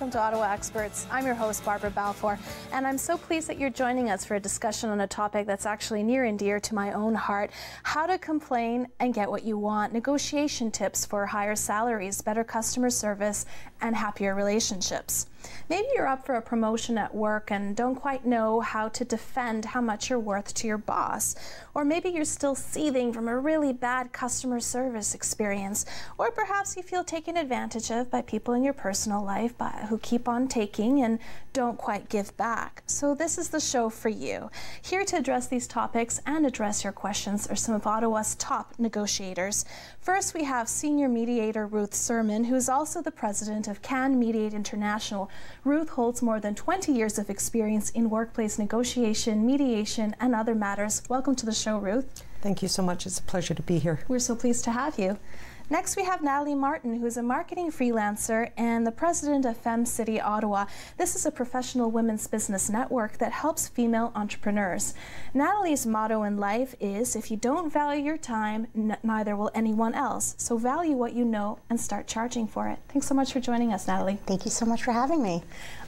welcome to Ottawa Experts. I'm your host, Barbara Balfour, and I'm so pleased that you're joining us for a discussion on a topic that's actually near and dear to my own heart: how to complain and get what you want, negotiation tips for higher salaries, better customer service, and happier relationships. Maybe you're up for a promotion at work and don't quite know how to defend how much you're worth to your boss. Or maybe you're still seething from a really bad customer service experience. Or perhaps you feel taken advantage of by people in your personal life who keep on taking and don't quite give back. So this is the show for you. Here to address these topics and address your questions are some of Ottawa's top negotiators. First, we have senior mediator Ruth Sirman, who is also the president of Can Mediate International. Ruth holds more than 20 years of experience in workplace negotiation, mediation, and other matters. Welcome to the show, Ruth. Thank you so much. It's a pleasure to be here. We're so pleased to have you. Next, we have Natalie Martin, who is a marketing freelancer and the president of Femme City Ottawa. This is a professional women's business network that helps female entrepreneurs. Natalie's motto in life is, if you don't value your time, neither will anyone else. So value what you know and start charging for it. Thanks so much for joining us, Natalie. Thank you so much for having me.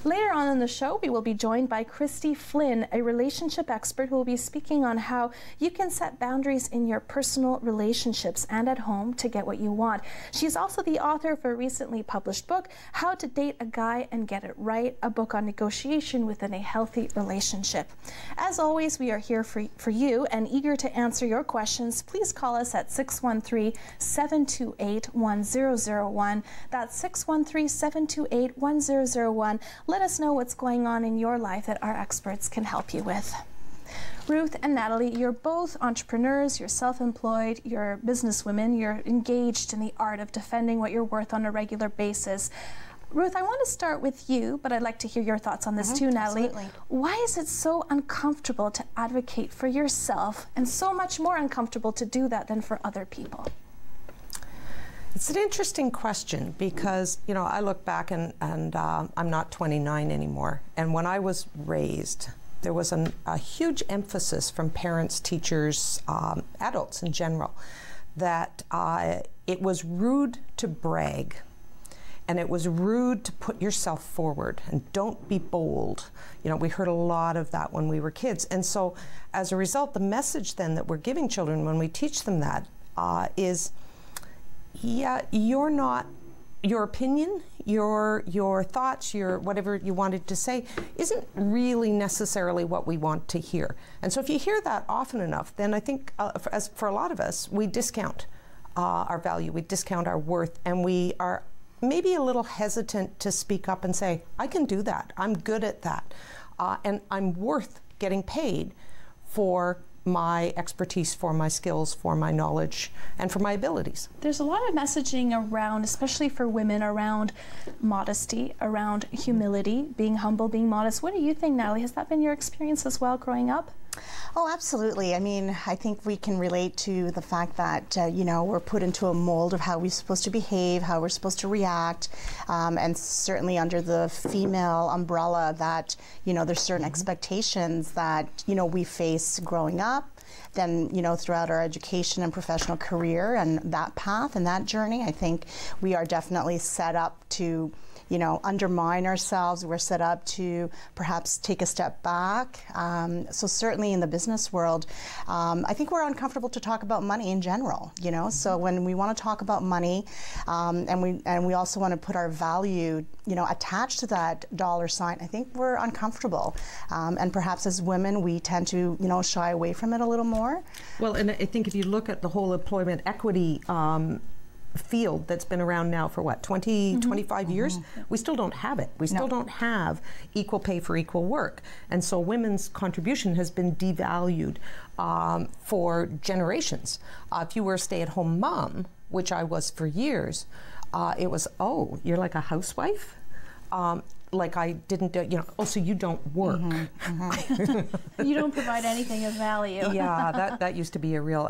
Later on in the show, we will be joined by Christie Flynn, a relationship expert who will be speaking on how you can set boundaries in your personal relationships and at home to get what you want. She's also the author of a recently published book, How to Date a Guy and Get It Right, a book on negotiation within a healthy relationship. As always, we are here for you and eager to answer your questions. Please call us at 613-728-1001. That's 613-728-1001. Let us know what's going on in your life that our experts can help you with. Ruth and Natalie, you're both entrepreneurs, you're self-employed, you're businesswomen, you're engaged in the art of defending what you're worth on a regular basis. Ruth, I want to start with you, but I'd like to hear your thoughts on this too, Natalie. Absolutely. Why is it so uncomfortable to advocate for yourself and so much more uncomfortable to do that than for other people? It's an interesting question because, you know, I look back and I'm not 29 anymore. And when I was raised, there was a huge emphasis from parents, teachers, adults in general, that it was rude to brag. And it was rude to put yourself forward and don't be bold. You know, we heard a lot of that when we were kids. And so as a result, the message then that we're giving children when we teach them that is, yeah, you're not, your opinion, your thoughts, your whatever you wanted to say isn't really necessarily what we want to hear. And so if you hear that often enough, then I think as for a lot of us, we discount our value, we discount our worth, and we are maybe a little hesitant to speak up and say, I can do that, I'm good at that, and I'm worth getting paid for my expertise, for my skills, for my knowledge, and for my abilities. There's a lot of messaging around, especially for women, around modesty, around humility, being humble, being modest. What do you think, Natalie? Has that been your experience as well growing up? Oh, absolutely. I mean, I think we can relate to the fact that, you know, we're put into a mold of how we're supposed to behave, how we're supposed to react, and certainly under the female umbrella that, you know, there's certain expectations that, you know, we face growing up, then, you know, throughout our education and professional career and that path and that journey. I think we are definitely set up to, you know, undermine ourselves. We're set up to perhaps take a step back. So certainly in the business world, I think we're uncomfortable to talk about money in general, you know. So when we want to talk about money, and we also want to put our value, you know, attached to that dollar sign, I think we're uncomfortable. And perhaps as women, we tend to, you know, shy away from it a little more. Well, and I think if you look at the whole employment equity field that's been around now for what, 20, 25 years, we still don't have it. We still don't have equal pay for equal work. And so women's contribution has been devalued for generations. If you were a stay-at-home mom, which I was for years, it was, oh, you're like a housewife? Like I didn't do, you know, oh, so you don't work. You don't provide anything of value. Yeah, that used to be a real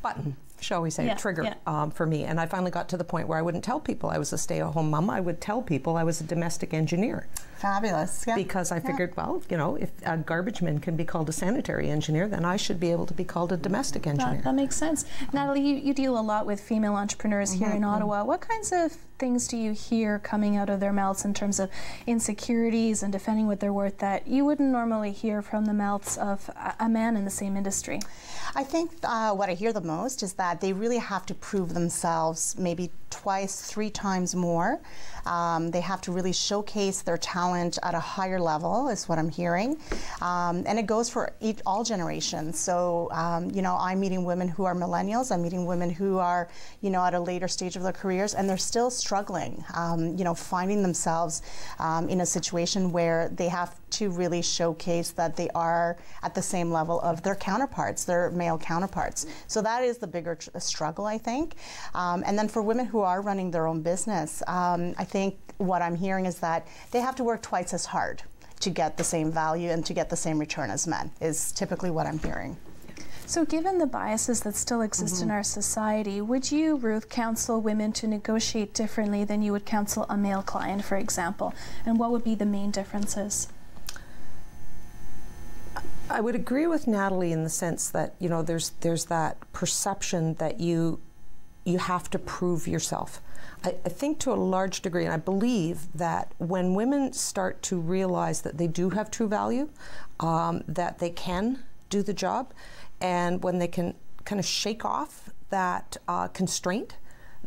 button, shall we say, trigger for me. And I finally got to the point where I wouldn't tell people I was a stay-at-home mom. I would tell people I was a domestic engineer. Fabulous. Yeah. Because I figured, well, you know, if a garbage man can be called a sanitary engineer, then I should be able to be called a domestic engineer. That makes sense. Natalie, you deal a lot with female entrepreneurs here in Ottawa. What kinds of things do you hear coming out of their mouths in terms of insecurities and defending what they're worth that you wouldn't normally hear from the mouths of a man in the same industry? I think what I hear the most is that they really have to prove themselves maybe twice, 3 times more. They have to really showcase their talent at a higher level, is what I'm hearing. And it goes for all generations. So, you know, I'm meeting women who are millennials. I'm meeting women who are, you know, at a later stage of their careers, and they're still struggling, you know, finding themselves in a situation where they have to really showcase that they are at the same level of their counterparts, their male counterparts. So that is the bigger struggle, I think. And then for women who are running their own business, I think what I'm hearing is that they have to work twice as hard to get the same value and to get the same return as men, is typically what I'm hearing. So given the biases that still exist in our society, would you, Ruth, counsel women to negotiate differently than you would counsel a male client, for example? And what would be the main differences? I would agree with Natalie in the sense that, you know, there's that perception that you have to prove yourself. I think to a large degree, and I believe that when women start to realize that they do have true value, that they can do the job, and when they can kind of shake off that constraint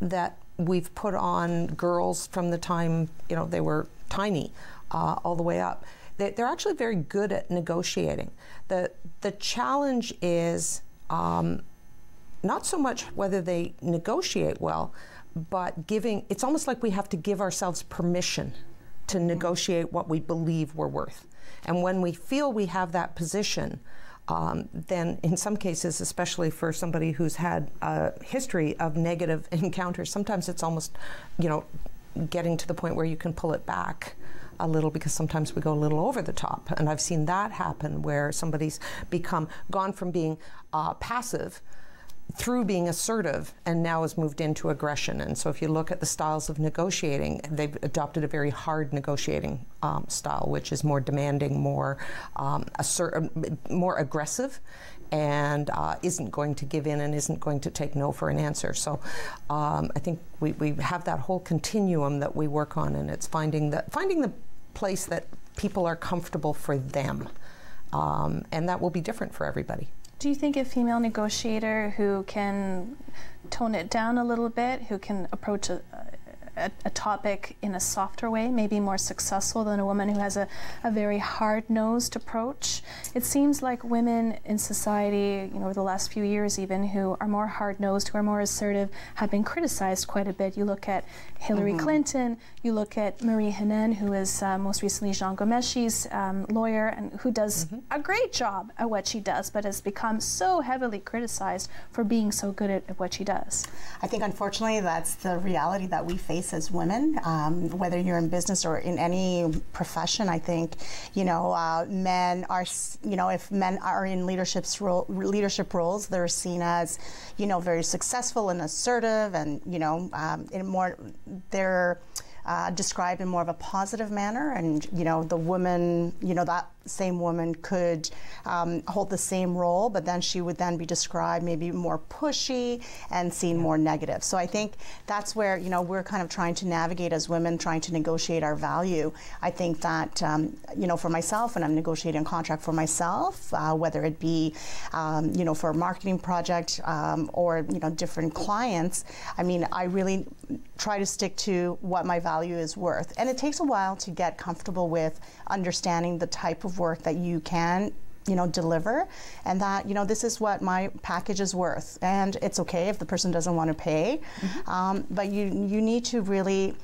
that we've put on girls from the time, you know, they were tiny all the way up, they're actually very good at negotiating. The challenge is not so much whether they negotiate well, but it's almost like we have to give ourselves permission to negotiate what we believe we're worth. And when we feel we have that position, then in some cases, especially for somebody who's had a history of negative encounters, sometimes it's almost, you know, getting to the point where you can pull it back a little, because sometimes we go a little over the top. And I've seen that happen where somebody's gone from being passive through being assertive and now has moved into aggression. And so if you look at the styles of negotiating, they've adopted a very hard negotiating style, which is more demanding, more more aggressive, and isn't going to give in and isn't going to take no for an answer. So I think we have that whole continuum that we work on, and it's finding the place that people are comfortable for them, and that will be different for everybody. Do you think a female negotiator who can tone it down a little bit, who can approach a topic in a softer way, may be more successful than a woman who has a very hard-nosed approach? It seems like women in society, you know, over the last few years even, who are more hard-nosed, who are more assertive, have been criticized quite a bit. You look at Hillary Clinton, you look at Marie Henein, who is most recently Jean Gomeshi's lawyer, and who does a great job at what she does, but has become so heavily criticized for being so good at what she does. I think, unfortunately, that's the reality that we face as women, whether you're in business or in any profession. I think, you know, men are, you know, if men are in leadership roles, they're seen as, you know, very successful and assertive, and, you know, they're described in more of a positive manner. And, you know, the woman, you know, that same woman could hold the same role, but then she would then be described maybe more pushy and seen more negative. So I think that's where, you know, we're kind of trying to navigate as women, trying to negotiate our value. I think that, you know, for myself, when I'm negotiating a contract for myself, whether it be, you know, for a marketing project or, you know, different clients, I mean, I really try to stick to what my value is worth. And it takes a while to get comfortable with understanding the type of work that you can, you know, deliver, and that, you know, this is what my package is worth. And it's okay if the person doesn't want to pay, but you need to really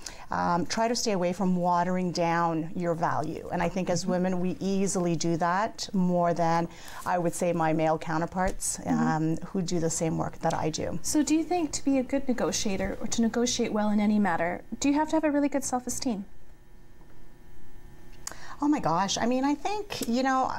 try to stay away from watering down your value. And I think as women, we easily do that more than, I would say, my male counterparts who do the same work that I do. So do you think to be a good negotiator, or to negotiate well in any matter, do you have to have a really good self-esteem? Oh my gosh, I mean, I think, you know,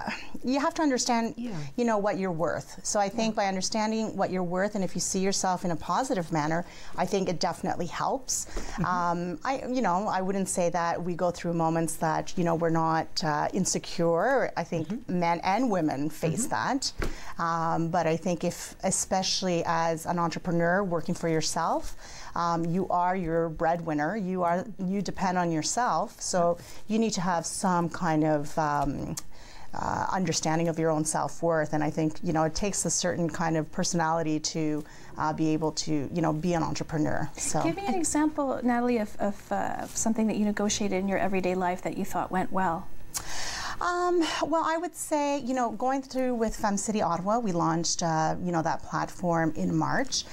you have to understand, you know, what you're worth. So I think by understanding what you're worth, and if you see yourself in a positive manner, I think it definitely helps. I wouldn't say that we go through moments that, you know, we're not insecure. I think men and women face that. But I think especially as an entrepreneur working for yourself, you are your breadwinner. You depend on yourself. So you need to have some kind of understanding of your own self-worth, and I think, you know, it takes a certain kind of personality to be able to, you know, be an entrepreneur. So give me an example, Natalie, of something that you negotiated in your everyday life that you thought went well. Well, I would say, you know, going through with FemCity Ottawa, we launched, you know, that platform in March.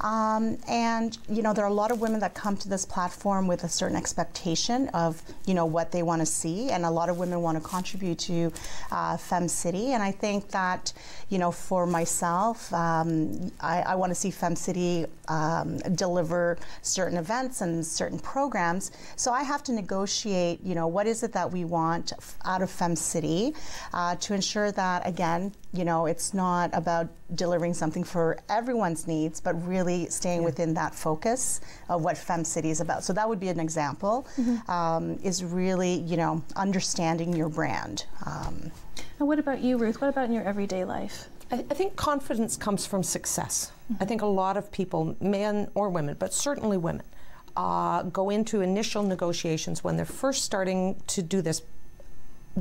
And, you know, there are a lot of women that come to this platform with a certain expectation of, you know, what they want to see. And a lot of women want to contribute to FemCity. And I think that, you know, for myself, I want to see FemCity deliver certain events and certain programs. So I have to negotiate, you know, what is it that we want out of FemCity to ensure that, again, you know, it's not about delivering something for everyone's needs, but really staying within that focus of what FemCity is about. So that would be an example, is really, you know, understanding your brand. And what about you, Ruth? What about in your everyday life? I think confidence comes from success. I think a lot of people, men or women, but certainly women, go into initial negotiations when they're first starting to do this,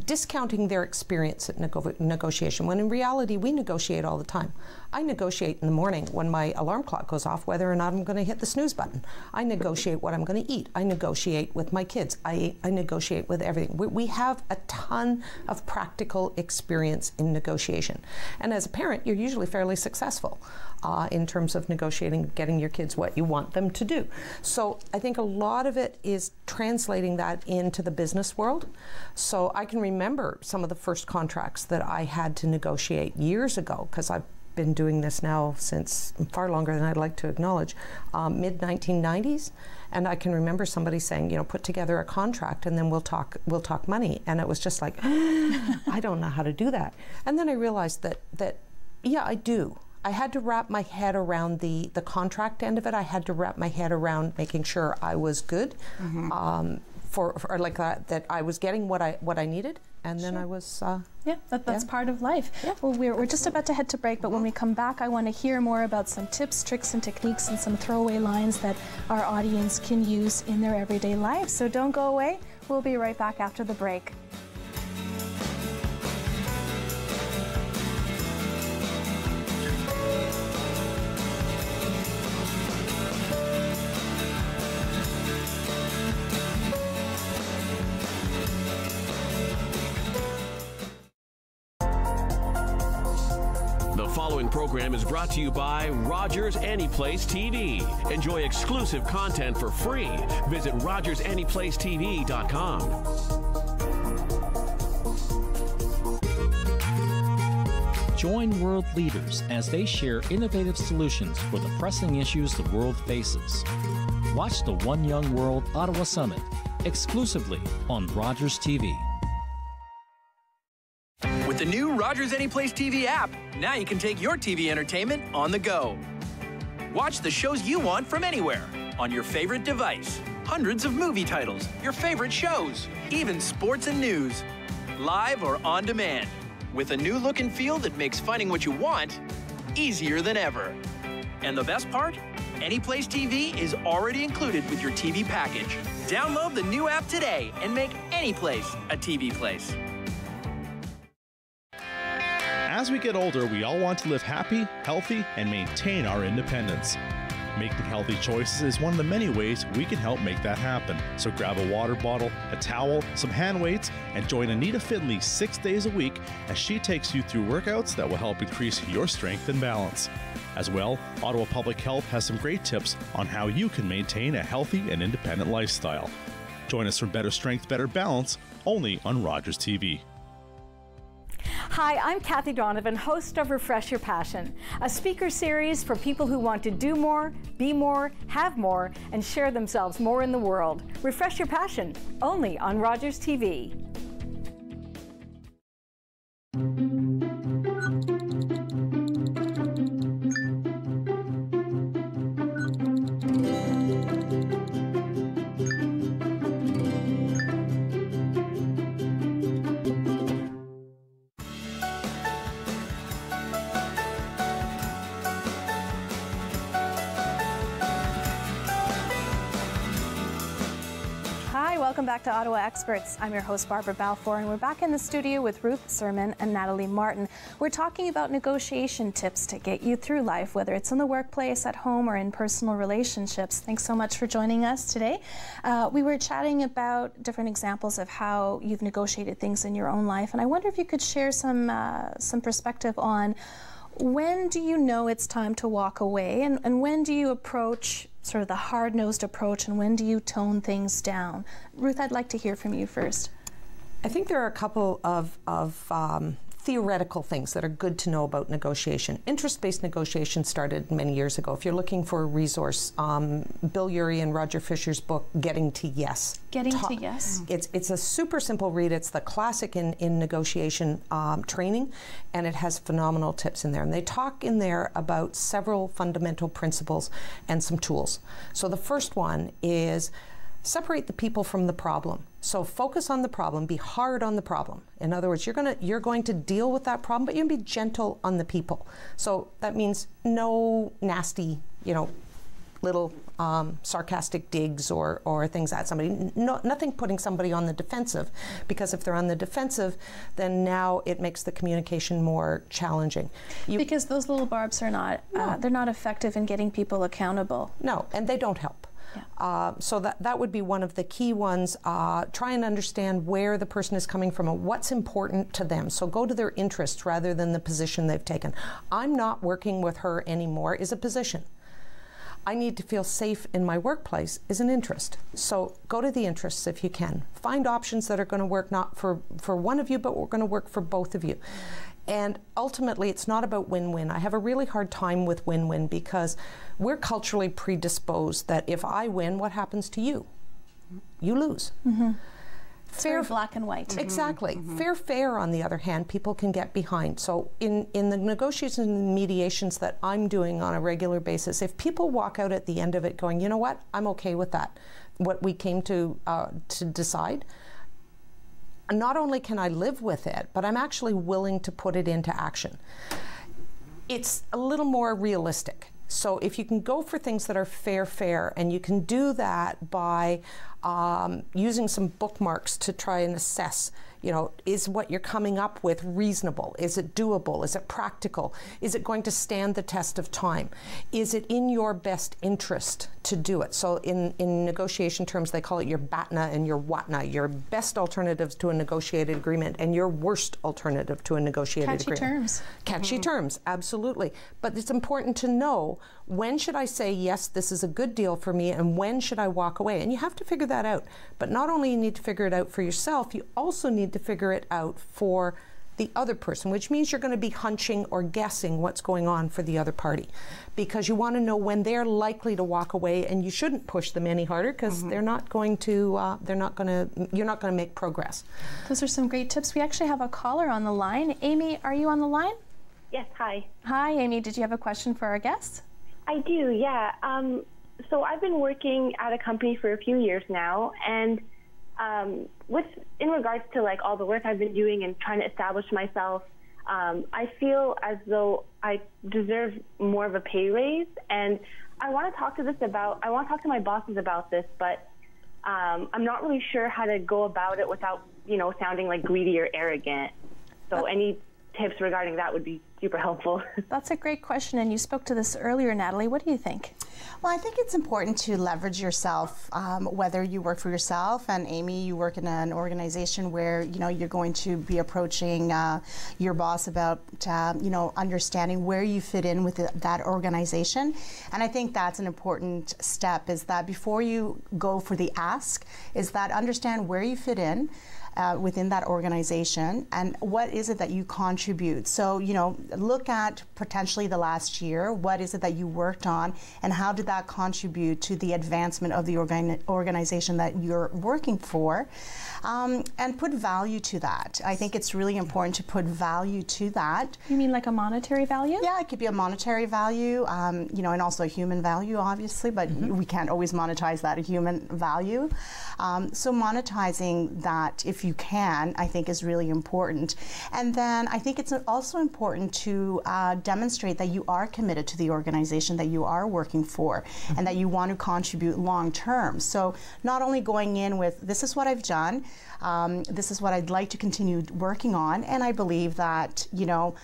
discounting their experience at negotiation, when in reality we negotiate all the time. I negotiate in the morning when my alarm clock goes off whether or not I'm going to hit the snooze button. I negotiate what I'm going to eat. I negotiate with my kids. I negotiate with everything. We have a ton of practical experience in negotiation. And as a parent, you're usually fairly successful in terms of negotiating, getting your kids what you want them to do. So I think a lot of it is translating that into the business world. So I can remember some of the first contracts that I had to negotiate years ago, because I've been doing this now since far longer than I'd like to acknowledge, mid-1990s. And I can remember somebody saying, you know, put together a contract and then we'll talk money. And it was just like, I don't know how to do that. And then I realized that yeah, I do. I had to wrap my head around the contract end of it. I had to wrap my head around making sure I was good, for like that I was getting what I needed, and then I was that's part of life. Well, we're just about to head to break, but when we come back, I want to hear more about some tips, tricks, and techniques, and some throwaway lines that our audience can use in their everyday life. So don't go away. We'll be right back after the break. The following program is brought to you by Rogers Anyplace TV. Enjoy exclusive content for free. Visit RogersAnyplaceTV.com. Join world leaders as they share innovative solutions for the pressing issues the world faces. Watch the One Young World Ottawa Summit exclusively on Rogers TV. With the new Rogers Anyplace TV app, now you can take your TV entertainment on the go. Watch the shows you want from anywhere on your favorite device. Hundreds of movie titles, your favorite shows, even sports and news. Live or on demand. With a new look and feel that makes finding what you want easier than ever. And the best part? Anyplace TV is already included with your TV package. Download the new app today and make Anyplace a TV place. As we get older, we all want to live happy, healthy, and maintain our independence. Making healthy choices is one of the many ways we can help make that happen. So grab a water bottle, a towel, some hand weights, and join Anita Finley 6 days a week as she takes you through workouts that will help increase your strength and balance. As well, Ottawa Public Health has some great tips on how you can maintain a healthy and independent lifestyle. Join us for Better Strength, Better Balance, only on Rogers TV. Hi, I'm Kathy Donovan, host of Refresh Your Passion, a speaker series for people who want to do more, be more, have more, and share themselves more in the world. Refresh Your Passion, only on Rogers TV. Welcome back to Ottawa Experts. I'm your host, Barbara Balfour, and we're back in the studio with Ruth Sirman and Natalie Martin. We're talking about negotiation tips to get you through life, whether it's in the workplace, at home, or in personal relationships. Thanks so much for joining us today. We were chatting about different examples of how you've negotiated things in your own life, and I wonder if you could share some perspective on when do you know it's time to walk away, and when do you approach sort of the hard-nosed approach, and when do you tone things down? Ruth, I'd like to hear from you first. I think there are a couple of theoretical things that are good to know about negotiation. Interest-based negotiation started many years ago. If you're looking for a resource, Bill Urey and Roger Fisher's book, Getting to Yes. Getting to Yes? It's a super simple read. It's the classic in negotiation training, and it has phenomenal tips in there. And they talk in there about several fundamental principles and some tools. So the first one is separate the people from the problem. So focus on the problem, be hard on the problem. In other words, you're going to deal with that problem, but you're going to be gentle on the people. So that means no nasty, little sarcastic digs or things at somebody. Nothing putting somebody on the defensive, because if they're on the defensive, then now it makes the communication more challenging. Because those little barbs are not, they're not effective in getting people accountable. No, and they don't help. Yeah. So that would be one of the key ones. Try and understand where the person is coming from and what's important to them. So go to their interests rather than the position they've taken. I'm not working with her anymore is a position. I need to feel safe in my workplace is an interest. So go to the interests if you can. Find options that are going to work not for one of you, but we're going to work for both of you. And ultimately, it's not about win-win. I have a really hard time with win-win because we're culturally predisposed that if I win, what happens to you? You lose. Mm-hmm. It's very black and white. Exactly. Mm-hmm. Fair, on the other hand, people can get behind. So in the negotiations and mediations that I'm doing on a regular basis, if people walk out at the end of it going, you know what, I'm okay with that, what we came to decide, not only can I live with it, but I'm actually willing to put it into action. It's a little more realistic. So if you can go for things that are fair, and you can do that by using some bookmarks to try and assess, is what you're coming up with reasonable? Is it doable? Is it practical? Is it going to stand the test of time? Is it in your best interest to do it? So in negotiation terms, they call it your BATNA and your WATNA, your best alternatives to a negotiated agreement and your worst alternative to a negotiated agreement. Catchy terms. Catchy terms, absolutely. But it's important to know, when should I say, yes, this is a good deal for me, and when should I walk away? And you have to figure that out. But not only you need to figure it out for yourself, you also need to figure it out for the other person, which means you're going to be hunching or guessing what's going on for the other party, because you want to know when they're likely to walk away, and you shouldn't push them any harder because they're not going to you're not going to make progress. Those are some great tips. We actually have a caller on the line. Amy, are you on the line? Yes, hi. Hi, Amy. Did you have a question for our guest? I do, yeah. So I've been working at a company for a few years now, and in regards to like all the work I've been doing and trying to establish myself, I feel as though I deserve more of a pay raise, and I want to talk to my bosses about this, but I'm not really sure how to go about it without, sounding like greedy or arrogant. So any tips regarding that would be super helpful. That's a great question, and you spoke to this earlier, Natalie. What do you think? Well, I think it's important to leverage yourself, whether you work for yourself, and Amy, you work in an organization where you're going to be approaching your boss about understanding where you fit in with that organization. And I think that's an important step, is that before you go for the ask, is that understand where you fit in within that organization and what is it that you contribute. So, look at potentially the last year, what is it that you worked on, and how did that contribute to the advancement of the organization that you're working for, and put value to that. I think it's really important to put value to that. You mean like a monetary value? Yeah, it could be a monetary value, and also a human value, obviously, but we can't always monetize that human value. So monetizing that, if if you can, I think is really important. And then I think it's also important to demonstrate that you are committed to the organization that you are working for, and that you want to contribute long term. So not only going in with, this is what I've done, this is what I'd like to continue working on, and I believe that, you know,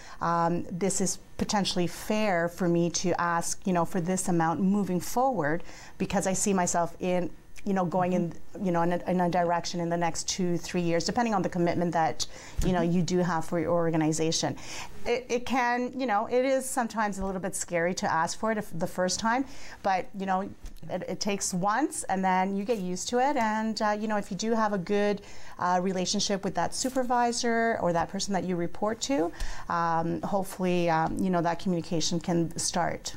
this is potentially fair for me to ask, you know, for this amount moving forward, because I see myself in, you know, going in, you know, in a direction in the next 2-3 years, depending on the commitment that, you know, you do have for your organization. It can, you know, it is sometimes a little bit scary to ask for it the first time, but, you know, it takes once, and then you get used to it. And, you know, if you do have a good relationship with that supervisor or that person that you report to, hopefully, you know, that communication can start.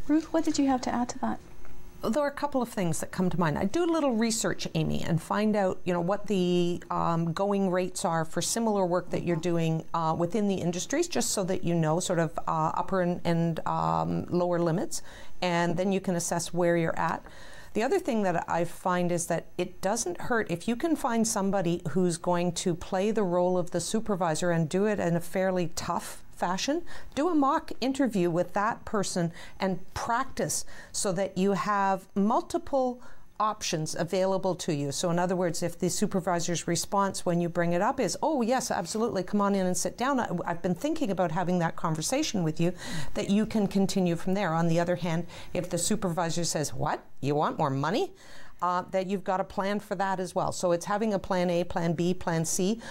Ruth, what did you have to add to that? There are a couple of things that come to mind. I do a little research, Amy, and find out, you know, what the going rates are for similar work that you're doing within the industries, just so that you know sort of upper and lower limits, and then you can assess where you're at. The other thing that I find is that it doesn't hurt if you can find somebody who's going to play the role of the supervisor and do it in a fairly tough fashion. Do a mock interview with that person and practice so that you have multiple options available to you. So in other words, if the supervisor's response when you bring it up is, oh yes, absolutely, come on in and sit down, I've been thinking about having that conversation with you, that you can continue from there. On the other hand, if the supervisor says, what, you want more money? That you've got a plan for that as well. So it's having a plan A, plan B, plan C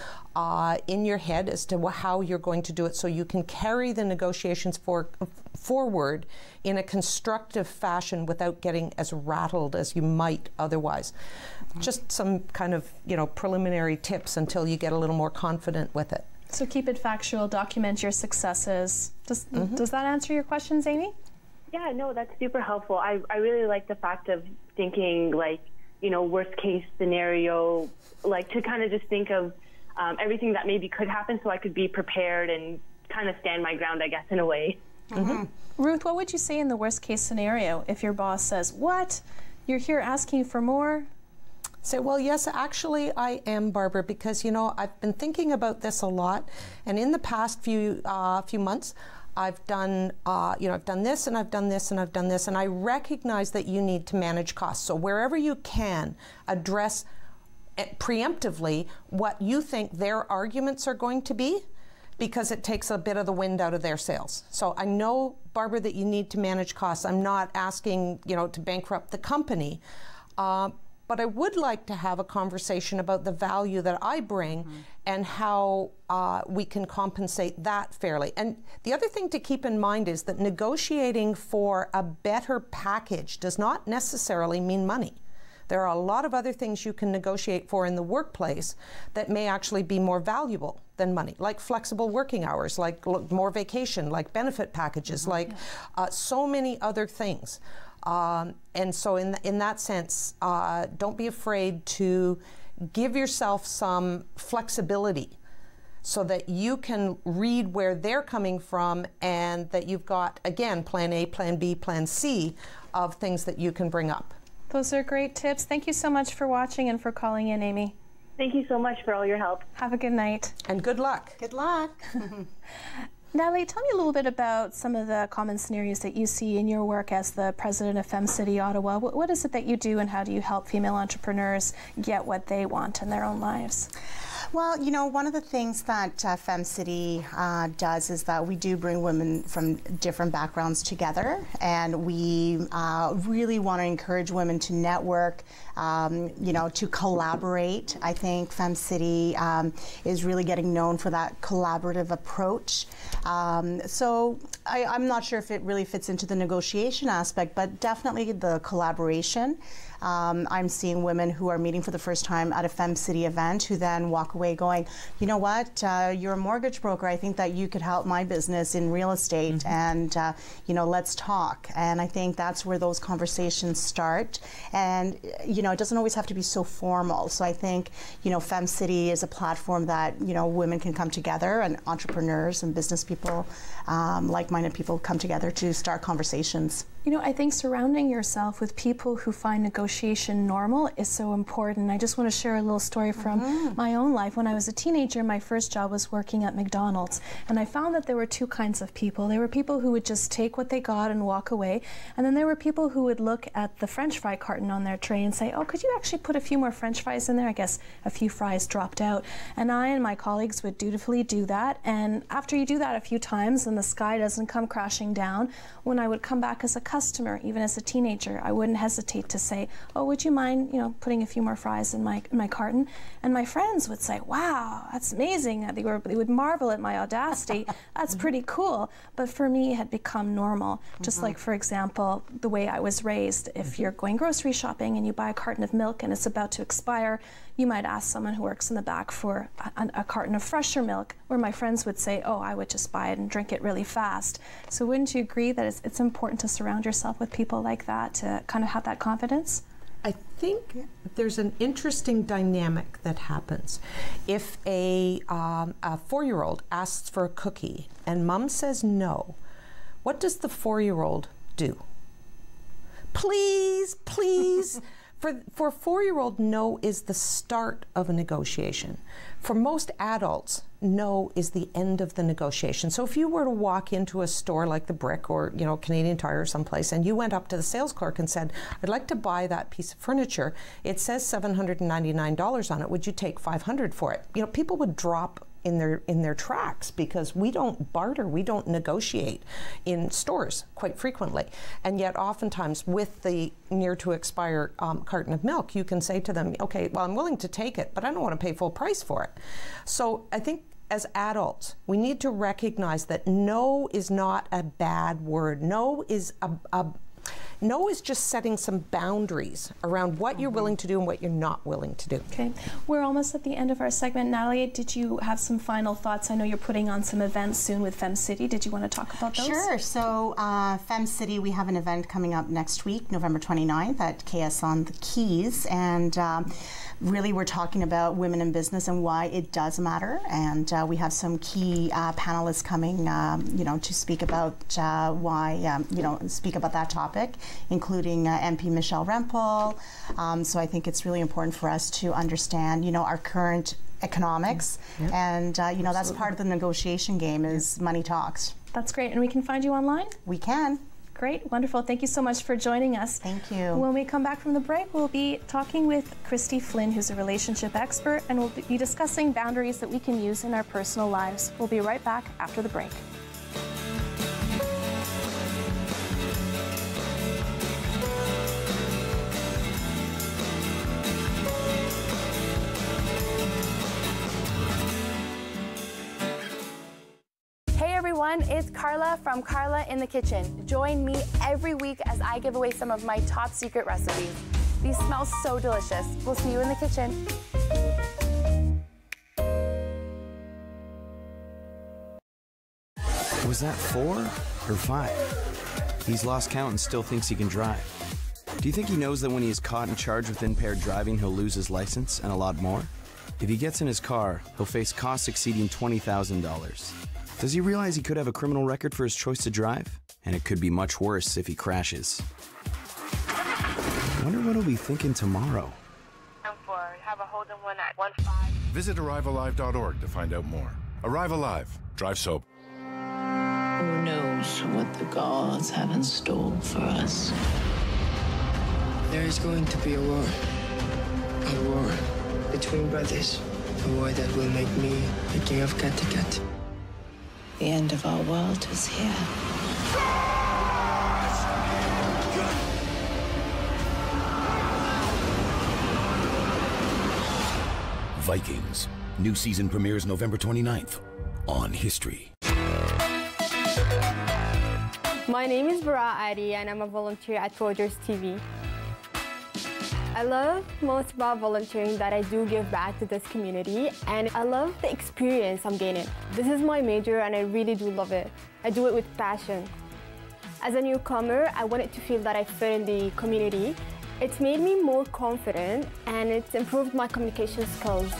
in your head as to how you're going to do it, so you can carry the negotiations forward in a constructive fashion without getting as rattled as you might otherwise. Just some kind of, you know, preliminary tips until you get a little more confident with it. So keep it factual, document your successes. Does that answer your questions, Amy? Yeah, no, that's super helpful. I really like the fact of thinking, like, you know, worst case scenario, like to kind of just think of everything that maybe could happen, so I could be prepared and kind of stand my ground, I guess, in a way. Ruth, what would you say in the worst case scenario if your boss says, what, you're here asking for more? Say, well, yes, actually I am, Barbara, because, you know, I've been thinking about this a lot, and in the past few months, I've done, you know, I've done this and I've done this and I've done this, and I recognize that you need to manage costs. So wherever you can, address preemptively what you think their arguments are going to be, because it takes a bit of the wind out of their sails. So I know, Barbara, that you need to manage costs. I'm not asking, you know, to bankrupt the company, but I would like to have a conversation about the value that I bring and how we can compensate that fairly. And the other thing to keep in mind is that negotiating for a better package does not necessarily mean money. There are a lot of other things you can negotiate for in the workplace that may actually be more valuable than money, like flexible working hours, like more vacation, like benefit packages, like so many other things. And so in that sense, don't be afraid to give yourself some flexibility so that you can read where they're coming from, and that you've got, again, plan A, plan B, plan C of things that you can bring up. Those are great tips. Thank you so much for watching and for calling in, Amy. Thank you so much for all your help. Have a good night. And good luck. Good luck. Natalie, tell me a little bit about some of the common scenarios that you see in your work as the president of FemCity Ottawa. What is it that you do, and how do you help female entrepreneurs get what they want in their own lives? Well, you know, one of the things that FemCity does is that we do bring women from different backgrounds together, and we really want to encourage women to network, you know, to collaborate. I think FemCity is really getting known for that collaborative approach. So I'm not sure if it really fits into the negotiation aspect, but definitely the collaboration. I'm seeing women who are meeting for the first time at a FemCity event who then walk away going, you know what, you're a mortgage broker. I think that you could help my business in real estate, and you know, let's talk. And I think that's where those conversations start. And you know, it doesn't always have to be so formal. So I think, you know, FemCity is a platform that, you know, women can come together, and entrepreneurs and business people, like-minded people come together to start conversations. You know, I think surrounding yourself with people who find negotiation normal is so important. I just want to share a little story from my own life. When I was a teenager, my first job was working at McDonald's, and I found that there were two kinds of people. There were people who would just take what they got and walk away, and then there were people who would look at the French fry carton on their tray and say, oh, could you actually put a few more French fries in there? I guess a few fries dropped out. And I and my colleagues would dutifully do that, and after you do that a few times and the sky doesn't come crashing down, when I would come back as a customer, even as a teenager, I wouldn't hesitate to say, oh, would you mind, you know, putting a few more fries in my carton? And my friends would say, wow, that's amazing. They would marvel at my audacity. That's pretty cool. But for me, it had become normal. Just like, for example, the way I was raised. If you're going grocery shopping and you buy a carton of milk and it's about to expire, you might ask someone who works in the back for a carton of fresher milk, where my friends would say, oh, I would just buy it and drink it really fast. So wouldn't you agree that it's important to surround yourself with people like that to kind of have that confidence? I think there's an interesting dynamic that happens. If a 4-year-old asks for a cookie and mom says no, what does the 4-year-old do? Please, please. For a 4-year-old, no is the start of a negotiation. For most adults, no is the end of the negotiation. So if you were to walk into a store like the Brick or, you know, Canadian Tire or someplace, and you went up to the sales clerk and said, I'd like to buy that piece of furniture. It says $799 on it. Would you take $500 for it? You know, people would drop in their tracks, because we don't barter, we don't negotiate in stores quite frequently. And yet oftentimes with the near to expire carton of milk, you can say to them, okay, well, I'm willing to take it, but I don't want to pay full price for it. So I think as adults, we need to recognize that no is not a bad word. No is no is just setting some boundaries around what you're willing to do and what you're not willing to do. Okay, we're almost at the end of our segment. Natalie, did you have some final thoughts? I know you're putting on some events soon with Fem City. Did you want to talk about those? Sure. So Fem City, we have an event coming up next week, November 29th at KS on the Keys, and really we're talking about women in business and why it does matter. And we have some key panelists coming, you know, to speak about why, you know, speak about that topic, including MP Michelle Rempel. So I think it's really important for us to understand, you know, our current economics, and you know, that's part of the negotiation game is money talks. That's great. And we can find you online? We can. Great, wonderful. Thank you so much for joining us. Thank you. When we come back from the break, we'll be talking with Christie Flynn, who's a relationship expert, and we'll be discussing boundaries that we can use in our personal lives. We'll be right back after the break. It's Carla from Carla in the Kitchen. Join me every week as I give away some of my top secret recipes. These smell so delicious. We'll see you in the kitchen. Was that 4 or 5? He's lost count and still thinks he can drive. Do you think he knows that when he is caught and charged with impaired driving, he'll lose his license and a lot more? If he gets in his car, he'll face costs exceeding $20,000. Does he realize he could have a criminal record for his choice to drive? And it could be much worse if he crashes. Wonder what he'll be thinking tomorrow. Have a hold on one at 15. Visit ArriveAlive.org to find out more. Arrive Alive. Drive sober. Who knows what the gods have in store for us? There is going to be a war. A war between brothers. A war that will make me the king of Connecticut. The end of our world is here. Vikings. New season premieres November 29th on History. My name is Bara Adi and I'm a volunteer at Rogers TV. I love most about volunteering that I do give back to this community, and I love the experience I'm gaining. This is my major and I really do love it. I do it with passion. As a newcomer, I wanted to feel that I fit in the community. It's made me more confident and it's improved my communication skills.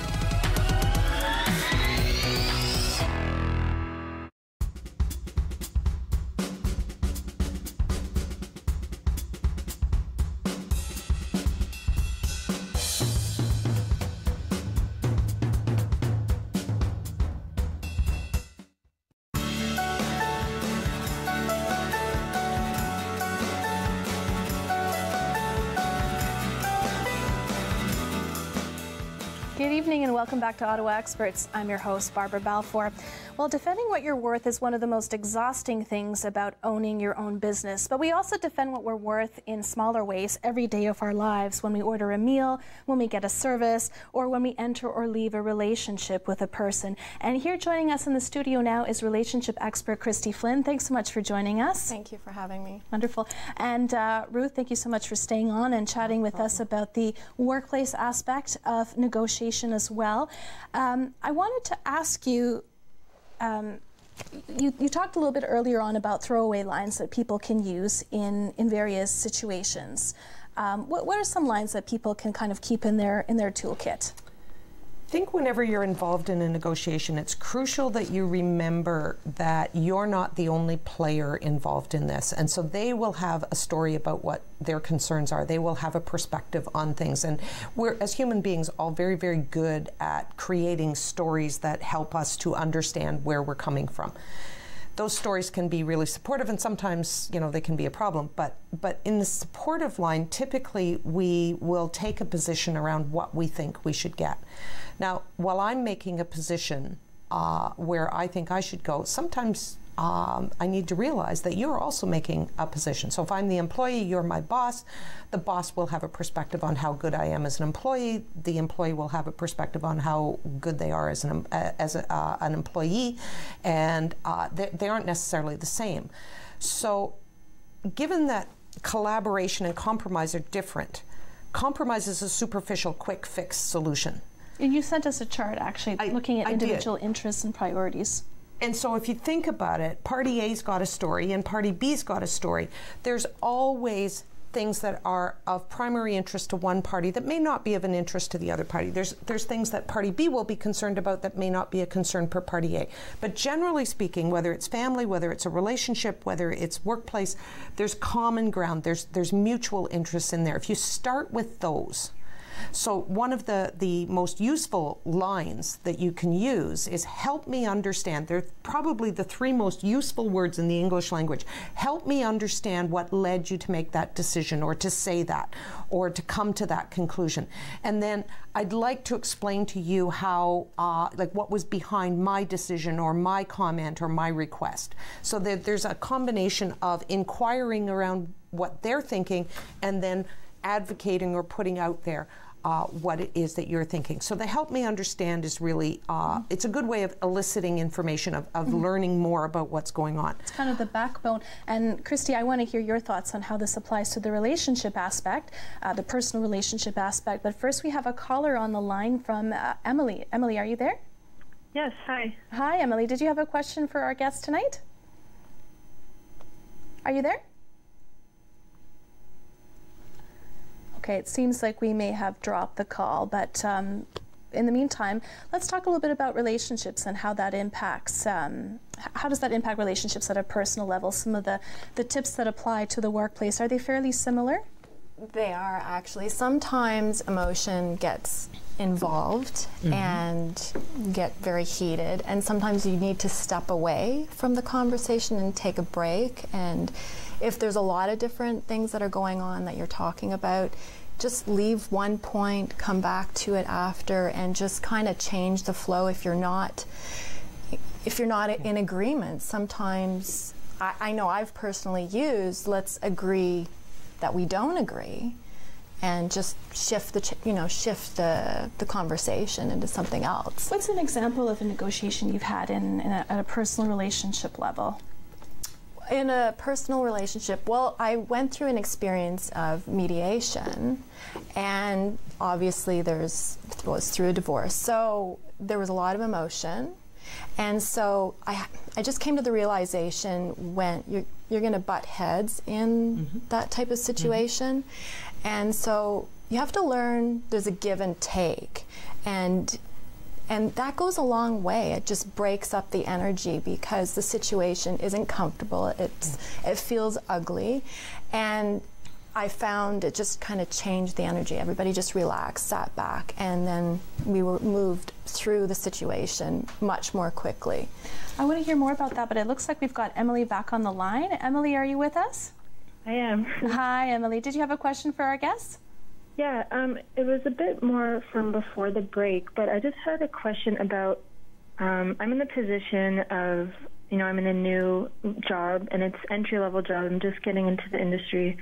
evening and welcome back to Ottawa Experts. I'm your host, Barbara Balfour. Well, defending what you're worth is one of the most exhausting things about owning your own business, but we also defend what we're worth in smaller ways every day of our lives, when we order a meal, when we get a service, or when we enter or leave a relationship with a person. And here joining us in the studio now is relationship expert Christie Flynn. Thanks so much for joining us. Thank you for having me. Wonderful. And Ruth, thank you so much for staying on and chatting with us about the workplace aspect of negotiation as well. I wanted to ask you, you talked a little bit earlier on about throwaway lines that people can use in various situations. What are some lines that people can kind of keep in their toolkit? I think whenever you're involved in a negotiation, it's crucial that you remember that you're not the only player involved in this. And so they will have a story about what their concerns are. They will have a perspective on things. And we're, as human beings, all very, very good at creating stories that help us to understand where we're coming from. Those stories can be really supportive, and sometimes, you know, they can be a problem. But in the supportive line, typically we will take a position around what we think we should get. Now, while I'm making a position where I think I should go, sometimes I need to realize that you're also making a position. So if I'm the employee, you're my boss, the boss will have a perspective on how good I am as an employee, the employee will have a perspective on how good they are as an employee, and they aren't necessarily the same. So given that collaboration and compromise are different, compromise is a superficial, quick fix solution. And you sent us a chart, actually, looking at individual interests and priorities. And so if you think about it, Party A's got a story and Party B's got a story. There's always things that are of primary interest to one party that may not be of an interest to the other party. There's things that Party B will be concerned about that may not be a concern for Party A. But generally speaking, whether it's family, whether it's a relationship, whether it's workplace, there's common ground, there's mutual interests in there. If you start with those, so one of the most useful lines that you can use is help me understand. They're probably the three most useful words in the English language. Help me understand what led you to make that decision, or to say that, or to come to that conclusion. And then I'd like to explain to you how, like what was behind my decision or my comment or my request. So there's a combination of inquiring around what they're thinking and then advocating or putting out there what it is that you're thinking. So the help me understand is really, it's a good way of eliciting information, of learning more about what's going on. It's kind of the backbone. And Christie, I want to hear your thoughts on how this applies to the relationship aspect, the personal relationship aspect. But first we have a caller on the line from Emily. Emily, are you there? Yes, hi. Hi, Emily. Did you have a question for our guest tonight? Are you there? Okay, it seems like we may have dropped the call, but in the meantime, let's talk a little bit about relationships and how that impacts, how does that impact relationships at a personal level? Some of the tips that apply to the workplace, are they fairly similar? They are, actually. Sometimes emotion gets involved and get very heated, and sometimes you need to step away from the conversation and take a break. And if there's a lot of different things that are going on that you're talking about, just leave one point, come back to it after, and just kind of change the flow if you're not in agreement. Sometimes I know I've personally used, let's agree that we don't agree, and just shift the conversation into something else. What's an example of a negotiation you've had at a personal relationship level? In a personal relationship, well, I went through an experience of mediation, and obviously it was through a divorce, so there was a lot of emotion. And so I just came to the realization, when you're going to butt heads in that type of situation, and so you have to learn there's a give and take, and that goes a long way. It just breaks up the energy because the situation isn't comfortable. It feels ugly, and I found it just kind of changed the energy. Everybody just relaxed, sat back, and then we were moved through the situation much more quickly. I want to hear more about that, but it looks like we've got Emily back on the line. Emily, are you with us? I am. Hi, Emily. Did you have a question for our guests? Yeah, it was a bit more from before the break, but I just had a question about, I'm in the position of, I'm in a new job, and it's entry-level job. I'm just getting into the industry.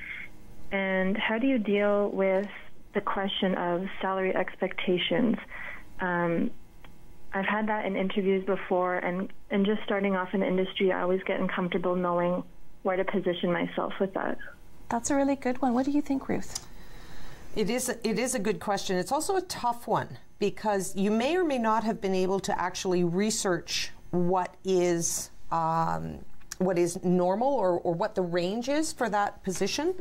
And how do you deal with the question of salary expectations? I've had that in interviews before, and just starting off in the industry, I always get uncomfortable knowing where to position myself with that. That's a really good one. What do you think, Ruth? It is a good question. It's also a tough one because you may or may not have been able to actually research what is normal or what the range is for that position.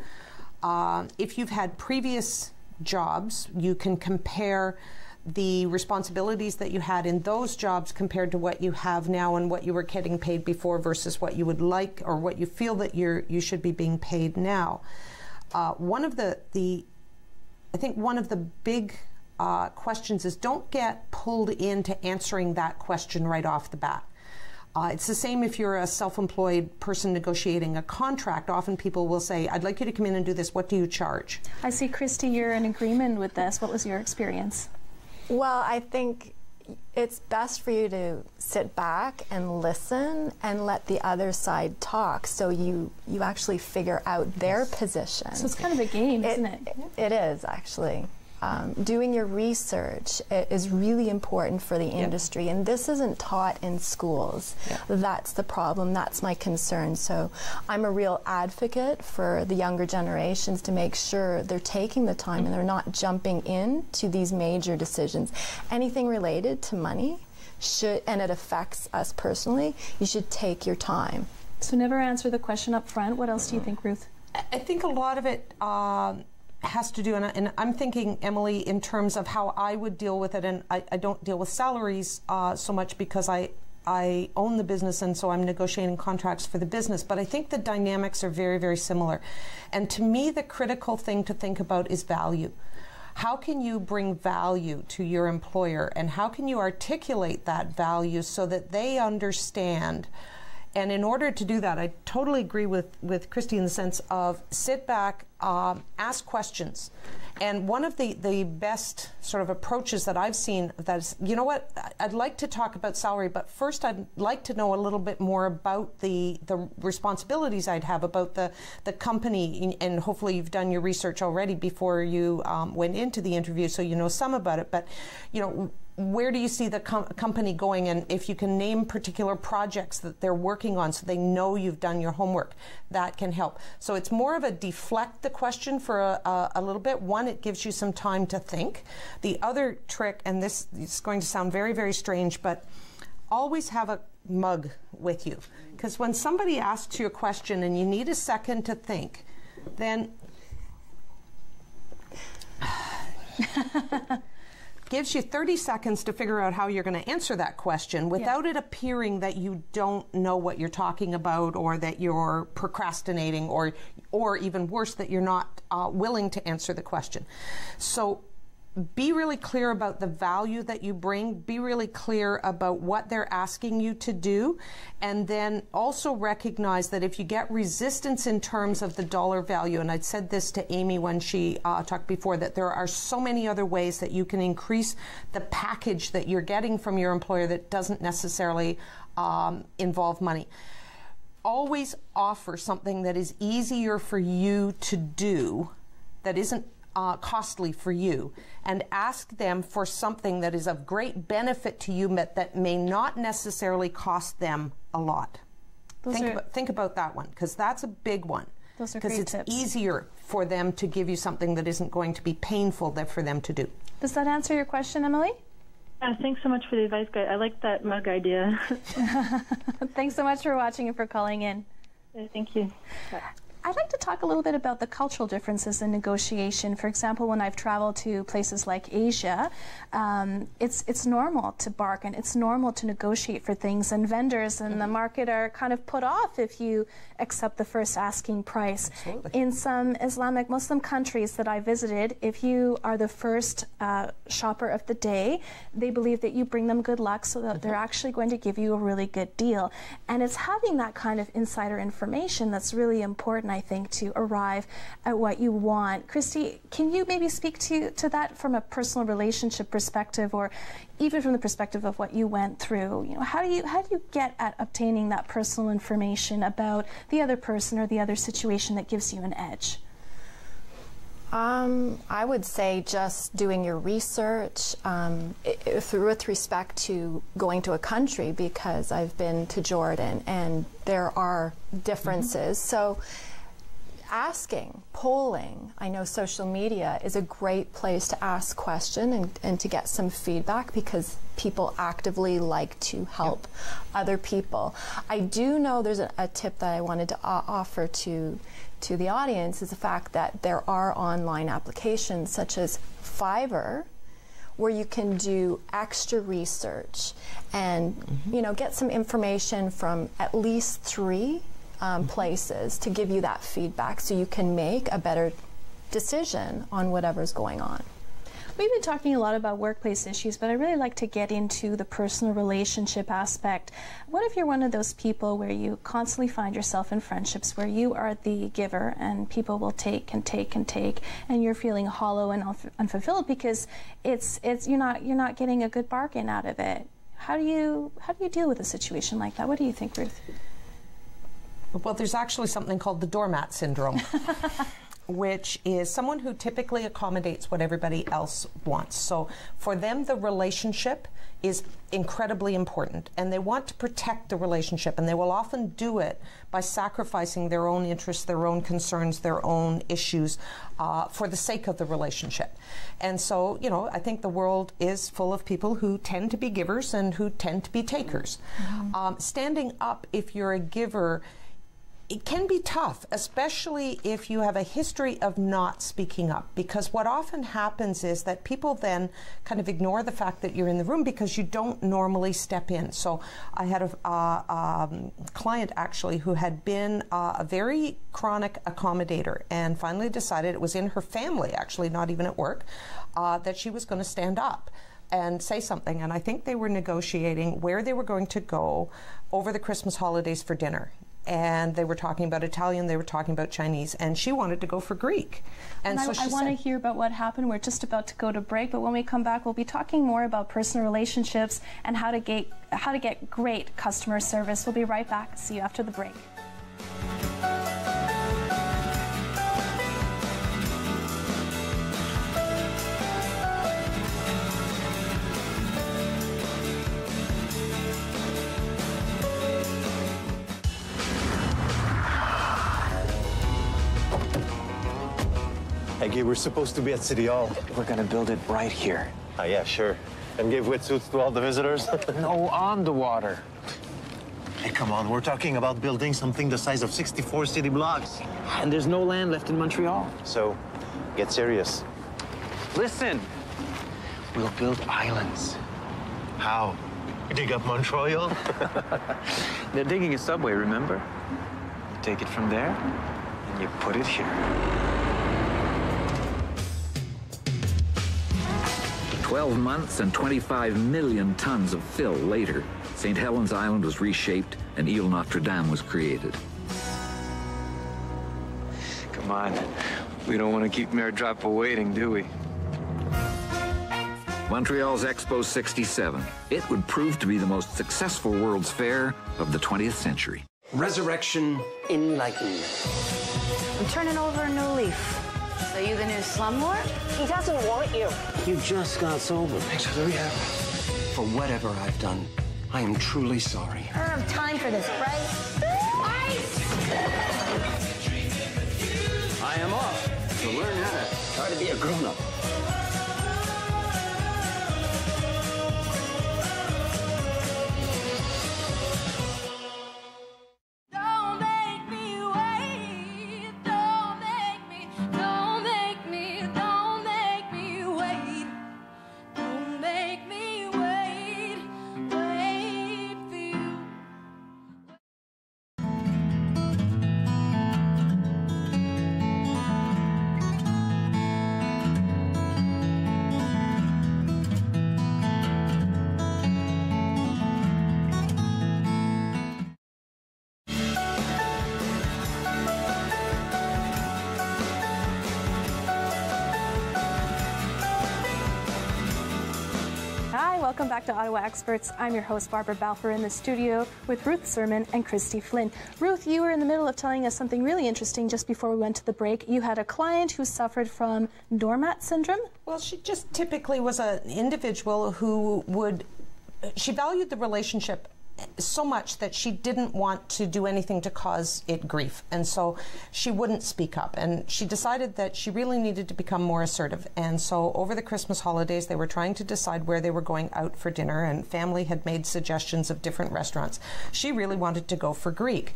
If you've had previous jobs, you can compare the responsibilities that you had in those jobs compared to what you have now and what you were getting paid before versus what you would like or what you feel that you should be being paid now. One of the big questions is don't get pulled into answering that question right off the bat. It's the same if you're a self-employed person negotiating a contract. Often people will say, I'd like you to come in and do this. What do you charge? I see, Christie, you're in agreement with this. What was your experience? Well, I think it's best for you to sit back and listen and let the other side talk so you actually figure out their position. So it's kind of a game, isn't it? It is, actually. Doing your research is really important for the industry, and this isn't taught in schools. That's the problem. That's my concern. So I'm a real advocate for the younger generations to make sure they're taking the time and they're not jumping into these major decisions. Anything related to money and it affects us personally, you should take your time. So never answer the question up front. What else do you think, Ruth? I think a lot of it has to do, and I'm thinking, Emily, in terms of how I would deal with it, and I don't deal with salaries so much because I own the business, and so I'm negotiating contracts for the business, but I think the dynamics are very, very similar. And to me, the critical thing to think about is value. How can you bring value to your employer, and how can you articulate that value so that they understand? And in order to do that, I totally agree with Christie in the sense of sit back, ask questions. And one of the best sort of approaches that I've seen that is, you know what, I'd like to talk about salary, but first I'd like to know a little bit more about the responsibilities I'd have, about the company, and hopefully you've done your research already before you went into the interview, so you know some about it. But, you know, where do you see the company going, and if you can name particular projects that they're working on so they know you've done your homework, that can help. So it's more of a deflect the question for a little bit. One, it gives you some time to think. The other trick, and this is going to sound very, very strange, but always have a mug with you. Because when somebody asks you a question and you need a second to think, then gives you 30 seconds to figure out how you're going to answer that question without it appearing that you don't know what you're talking about, or that you're procrastinating, or even worse, that you're not willing to answer the question. So be really clear about the value that you bring, be really clear about what they're asking you to do, and then also recognize that if you get resistance in terms of the dollar value, and I'd said this to Amy when she talked before, that there are so many other ways that you can increase the package that you're getting from your employer that doesn't necessarily involve money. Always offer something that is easier for you to do, that isn't costly for you, and ask them for something that is of great benefit to you, but that may not necessarily cost them a lot. Think about that one, because that's a big one. Those are great tips. Because it's easier for them to give you something that isn't going to be painful for them to do. Does that answer your question, Emily? Thanks so much for the advice, guys. I like that mug idea. Thanks so much for watching and for calling in. Thank you. Bye. I'd like to talk a little bit about the cultural differences in negotiation. For example, when I've traveled to places like Asia, it's normal to bargain. It's normal to negotiate for things, and vendors in the market are kind of put off if you accept the first asking price. Absolutely. In some Islamic Muslim countries that I visited, if you are the first shopper of the day, they believe that you bring them good luck, so that they're actually going to give you a really good deal. And it's having that kind of insider information that's really important, I think, to arrive at what you want. Christie, can you maybe speak to that from a personal relationship perspective, or even from the perspective of what you went through? You know, how do you get at obtaining that personal information about the other person or the other situation that gives you an edge? I would say just doing your research with respect to going to a country, because I've been to Jordan and there are differences. So asking, polling, I know social media is a great place to ask questions and to get some feedback, because people actively like to help other people. I do know there's a tip that I wanted to offer to the audience, is the fact that there are online applications such as Fiverr, where you can do extra research and you know, get some information from at least 3 places to give you that feedback, so you can make a better decision on whatever's going on. We've been talking a lot about workplace issues, but I really like to get into the personal relationship aspect. What if you're one of those people where you constantly find yourself in friendships where you are the giver and people will take and take and take, and you're feeling hollow and unfulfilled because you're not getting a good bargain out of it? How do you deal with a situation like that? What do you think, Ruth? Well, there's actually something called the doormat syndrome, which is someone who typically accommodates what everybody else wants. So for them, the relationship is incredibly important, and they want to protect the relationship, and they will often do it by sacrificing their own interests, their own concerns, their own issues for the sake of the relationship. And so, you know, I think the world is full of people who tend to be givers and who tend to be takers. Standing up, if you're a giver, it can be tough, especially if you have a history of not speaking up, because what often happens is that people then kind of ignore the fact that you're in the room because you don't normally step in. So I had a client actually who had been a very chronic accommodator, and finally decided, it was in her family actually, not even at work, that she was going to stand up and say something. And I think they were negotiating where they were going to go over the Christmas holidays for dinner. And they were talking about Italian, they were talking about Chinese, and she wanted to go for Greek. And so I want to hear about what happened. We're just about to go to break, but when we come back, we'll be talking more about personal relationships and how to get great customer service. We'll be right back. See you after the break. Hey, we're supposed to be at City Hall. We're gonna build it right here. Oh, yeah, sure. And give wetsuits to all the visitors? No, on the water. Hey, come on, we're talking about building something the size of 64 city blocks. And there's no land left in Montreal. So, get serious. Listen, we'll build islands. How? You dig up Montreal? They're digging a subway, remember? You take it from there, and you put it here. 12 months and 25 million tons of fill later, St. Helens Island was reshaped and Ile Notre Dame was created. Come on, we don't want to keep Mayor Drapeau waiting, do we? Montreal's Expo 67. It would prove to be the most successful World's Fair of the 20th century. Resurrection Enlightenment. I'm turning over a new leaf. So you the new slumlord? He doesn't want you. You just got sober. Thanks for the rehab. For whatever I've done, I am truly sorry. I don't have time for this, right? I am off to learn how to try to be a grown-up. Welcome back to Ottawa Experts. I'm your host, Barbara Balfour, in the studio with Ruth Sirman and Christie Flynn. Ruth, you were in the middle of telling us something really interesting just before we went to the break. You had a client who suffered from doormat syndrome? Well, she just typically was an individual who she valued the relationship so much that she didn't want to do anything to cause it grief, and so she wouldn't speak up, and she decided that she really needed to become more assertive. And so over the Christmas holidays they were trying to decide where they were going out for dinner, and family had made suggestions of different restaurants. She really wanted to go for Greek,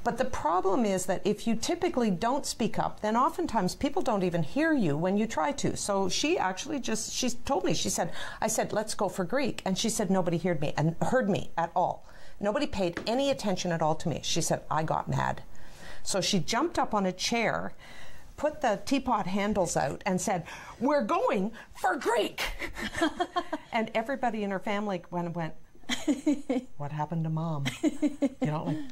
but the problem is that if you typically don't speak up, then oftentimes people don't even hear you when you try to. So she actually she told me, I said let's go for Greek, and she said nobody heard me at all. Nobody paid any attention at all to me. She said, I got mad. So she jumped up on a chair, put the teapot handles out, and said, we're going for Greek. And everybody in her family went, what happened to Mom? You know,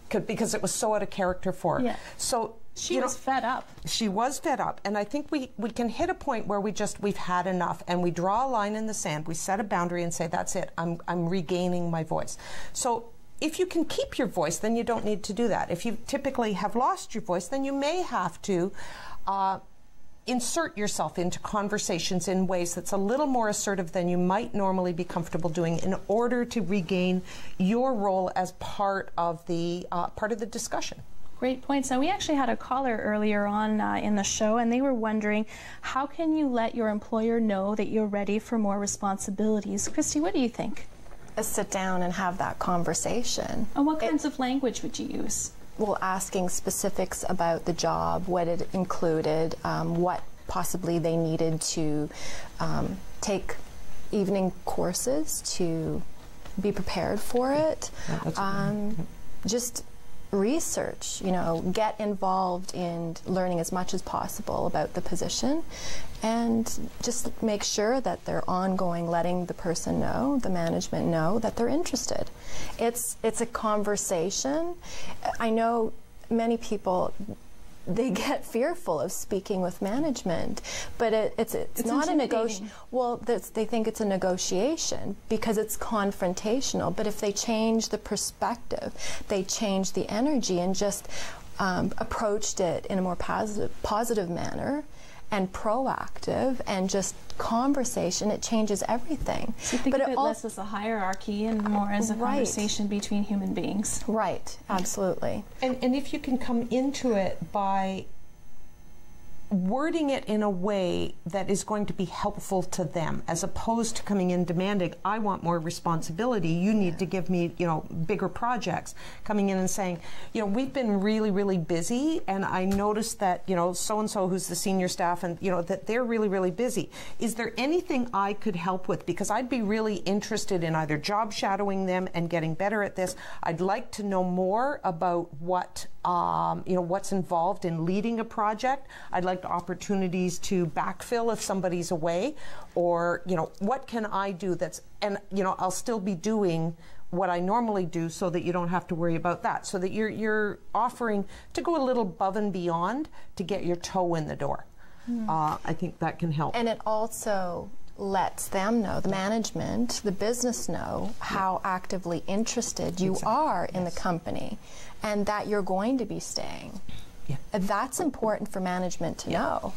because it was so out of character for her. Yeah. So she was fed up. She was fed up, and I think we can hit a point where we've had enough, and we draw a line in the sand. We set a boundary and say, that's it, I'm regaining my voice. So if you can keep your voice, then you don't need to do that. If you typically have lost your voice, then you may have to insert yourself into conversations in ways that's a little more assertive than you might normally be comfortable doing in order to regain your role as part of the discussion. Great points. Now, we actually had a caller earlier on in the show, and they were wondering, how can you let your employer know that you're ready for more responsibilities? Christie, what do you think? Sit down and have that conversation. And what kinds of language would you use? Well, asking specifics about the job, what it included, what possibly they needed to take evening courses to be prepared for it. Just research, get involved in learning as much as possible about the position, and just make sure that they're ongoing, letting the person know, the management know that they're interested. It's a conversation. I know many people, they get fearful of speaking with management, but it's not a negotiation. Well, they think it's a negotiation because it's confrontational. But if they change the perspective, they change the energy, and just approached it in a more positive manner and proactive, and just conversation, it changes everything. So you think of it less as a hierarchy and more as a conversation between human beings. Right, absolutely. And if you can come into it by wording it in a way that is going to be helpful to them, as opposed to coming in demanding, I want more responsibility, you need to give me, bigger projects. Coming in and saying, we've been really, really busy, and I noticed that, so-and-so who's the senior staff, and, that they're really, really busy. Is there anything I could help with? Because I'd be really interested in either job shadowing them and getting better at this. I'd like to know more about what, what's involved in leading a project. I'd like opportunities to backfill if somebody's away, or what can I do I'll still be doing what I normally do, so that you don't have to worry about that, so that you're offering to go a little above and beyond to get your toe in the door. I think that can help. And it also lets them know, the management, the business know how actively interested you are in the company, and that you're going to be staying. Yeah. That's important for management to know.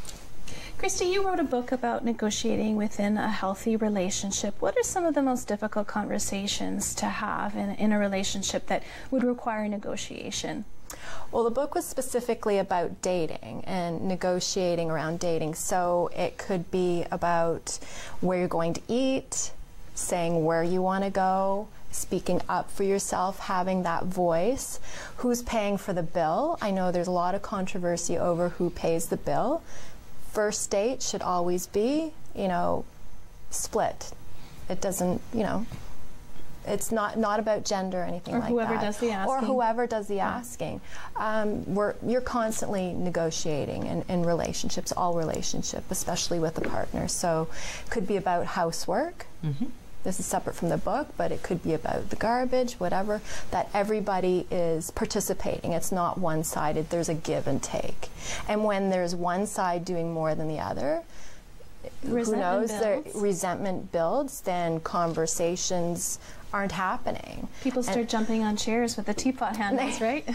Christie, you wrote a book about negotiating within a healthy relationship. What are some of the most difficult conversations to have in a relationship that would require negotiation? Well, the book was specifically about dating and negotiating around dating. So it could be about where you're going to eat, saying where you want to go, speaking up for yourself, having that voice, who's paying for the bill. I know there's a lot of controversy over who pays the bill. First date should always be, split. It doesn't, it's not about gender or anything like that. Or whoever does the asking. Or whoever does the asking. You're constantly negotiating in relationships, all relationship, especially with a partner. So it could be about housework. This is separate from the book, but it could be about the garbage, whatever, that everybody is participating. It's not one-sided. There's a give and take. And when there's one side doing more than the other, who knows, the resentment builds, then conversations aren't happening. People start jumping on chairs with the teapot handles, right?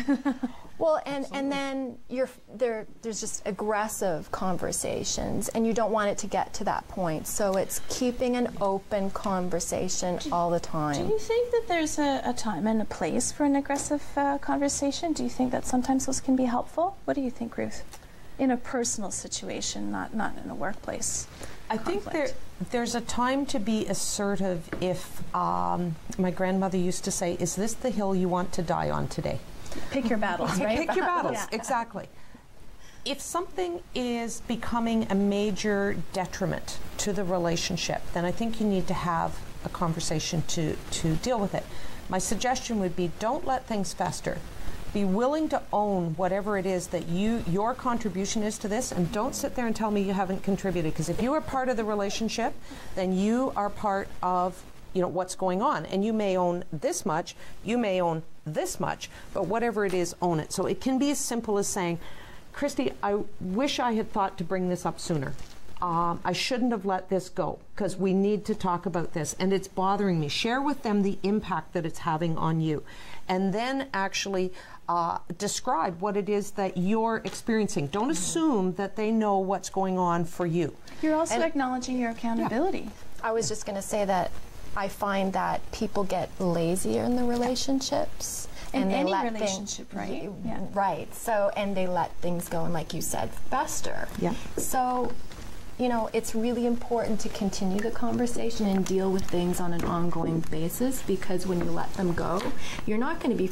Well, and then there's just aggressive conversations, and you don't want it to get to that point. So it's keeping an open conversation all the time. Do you think that there's a time and a place for an aggressive conversation? Do you think that sometimes those can be helpful? What do you think, Ruth? In a personal situation, not in a workplace. I think there's a time to be assertive if, my grandmother used to say, is this the hill you want to die on today? Pick your battles, right? Pick your battles, exactly. If something is becoming a major detriment to the relationship, then I think you need to have a conversation to deal with it. My suggestion would be, don't let things fester. Be willing to own whatever it is that your contribution is to this, and don't sit there and tell me you haven't contributed, because if you are part of the relationship, then you are part of what's going on, and you may own this much, you may own this much, but whatever it is, own it. So it can be as simple as saying, Christie, I wish I had thought to bring this up sooner. I shouldn't have let this go, because we need to talk about this, and it's bothering me. Share with them the impact that it's having on you, and then actually describe what it is that you're experiencing. Don't assume that they know what's going on for you. You're also acknowledging your accountability. Yeah. I was just going to say that I find that people get lazier in the relationships. In any relationship, right? Yeah. Right. So, and they let things go, and like you said, fester. Yeah. So, it's really important to continue the conversation and deal with things on an ongoing basis, because when you let them go, you're not going to be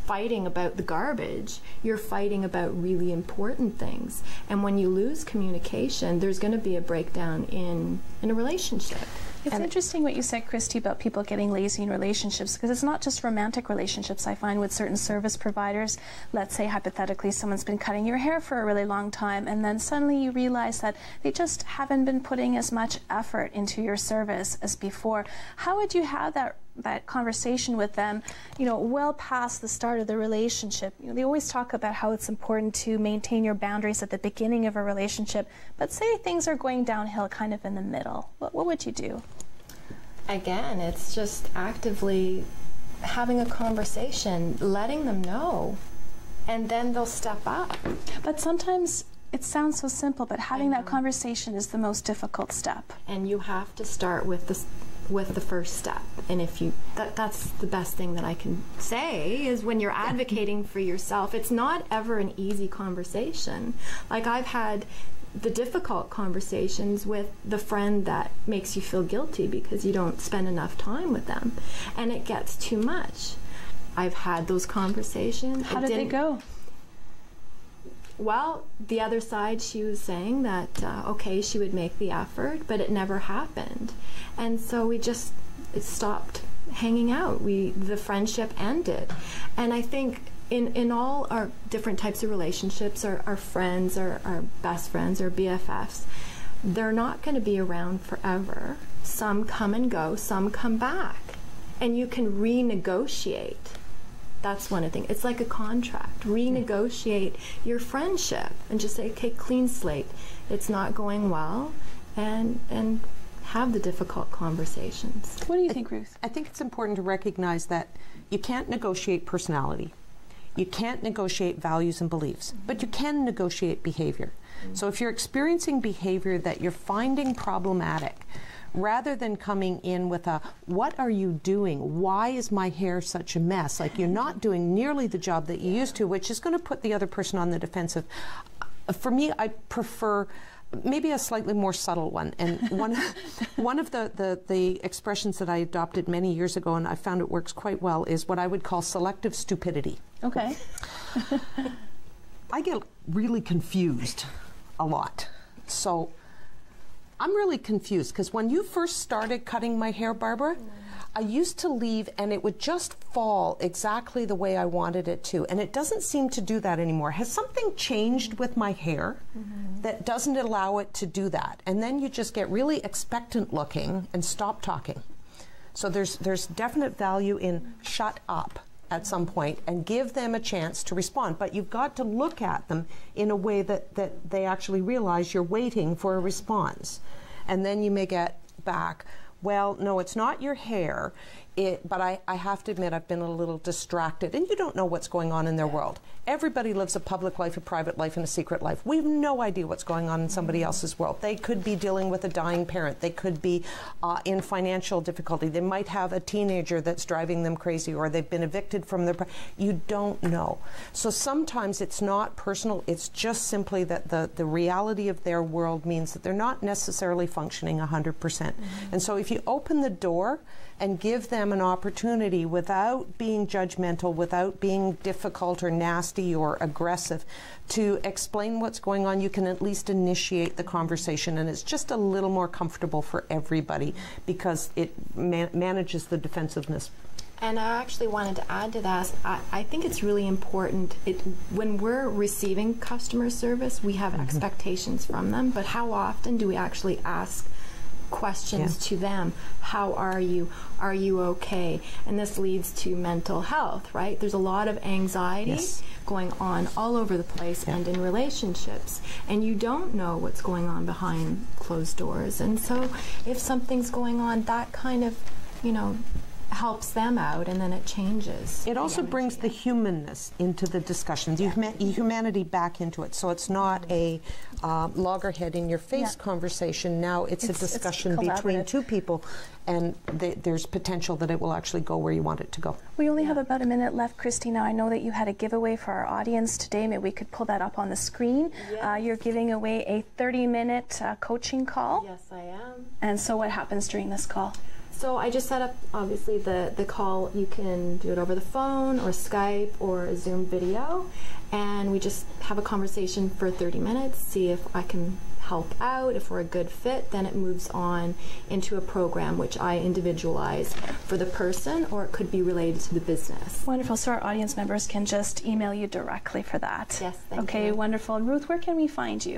fighting about the garbage. You're fighting about really important things. And when you lose communication, there's going to be a breakdown in a relationship. It's interesting what you said, Christie, about people getting lazy in relationships, because it's not just romantic relationships. I find with certain service providers, let's say hypothetically someone's been cutting your hair for a really long time, and then suddenly you realize that they just haven't been putting as much effort into your service as before. How would you have that conversation with them, well past the start of the relationship? They always talk about how it's important to maintain your boundaries at the beginning of a relationship, but say things are going downhill kind of in the middle. What would you do? Again, it's just actively having a conversation, letting them know, and then they'll step up. But sometimes it sounds so simple, but having that conversation is the most difficult step. And you have to start with the first step. And if you that's the best thing that I can say is when you're advocating for yourself, it's not ever an easy conversation. Like, I've had the difficult conversations with the friend that makes you feel guilty because you don't spend enough time with them, and it gets too much. I've had those conversations. How did they go? Well, the other side, she was saying that, okay, she would make the effort, but it never happened. And so we just stopped hanging out. The friendship ended. And I think in all our different types of relationships, our friends, our best friends, our BFFs, they're not going to be around forever. Some come and go, some come back. And you can renegotiate. That's one of the things. It's like a contract. Renegotiate your friendship and just say, okay, clean slate. It's not going well, and have the difficult conversations. What do you think, Ruth? I think it's important to recognize that you can't negotiate personality. You can't negotiate values and beliefs, but you can negotiate behavior. So if you're experiencing behavior that you're finding problematic, rather than coming in with a, what are you doing? Why is my hair such a mess? Like, you're not doing nearly the job that you used to, which is going to put the other person on the defensive. For me, I prefer maybe a slightly more subtle one. And one of the expressions that I adopted many years ago, and I found it works quite well, is what I would call selective stupidity. Okay. I get really confused a lot. So I'm really confused, because when you first started cutting my hair, Barbara, I used to leave and it would just fall exactly the way I wanted it to, and it doesn't seem to do that anymore. Has something changed with my hair that doesn't allow it to do that? And then you just get really expectant looking and stop talking. So there's definite value in shut up at some point and give them a chance to respond. But you've got to look at them in a way that they actually realize you're waiting for a response. And then you may get back, well, no, it's not your hair, but I have to admit I've been a little distracted, and you don't know what's going on in their world. Everybody lives a public life, a private life, and a secret life. We have no idea what's going on in somebody else's world. They could be dealing with a dying parent. They could be in financial difficulty. They might have a teenager that's driving them crazy, or they've been evicted from their... You don't know. So sometimes it's not personal. It's just simply that the reality of their world means that they're not necessarily functioning 100%. And so if you open the door and give them an opportunity without being judgmental, without being difficult or nasty or aggressive, to explain what's going on, you can at least initiate the conversation, and it's just a little more comfortable for everybody because it manages the defensiveness. And I actually wanted to add to that, I think it's really important, when we're receiving customer service, we have expectations from them, but how often do we actually ask questions to them? How are you? Are you okay? And this leads to mental health, right? There's a lot of anxiety going on all over the place and in relationships, and you don't know what's going on behind closed doors. And so if something's going on, that kind of, you know, helps them out, and then it changes. It also brings the humanness into the discussion, the humanity back into it. So it's not a loggerhead in your face conversation. Now it's a discussion between two people, and there's potential that it will actually go where you want it to go. We only have about a minute left, Christie. Now I know that you had a giveaway for our audience today. Maybe we could pull that up on the screen. You're giving away a 30-minute coaching call. Yes, I am. And so what happens during this call? So I just set up, obviously, the call. You can do it over the phone or Skype or a Zoom video, and we just have a conversation for 30 minutes, see if I can help out. If we're a good fit, then it moves on into a program which I individualize for the person, or it could be related to the business. Wonderful. So our audience members can just email you directly for that. Yes, thank you. Okay, wonderful. And Ruth, where can we find you?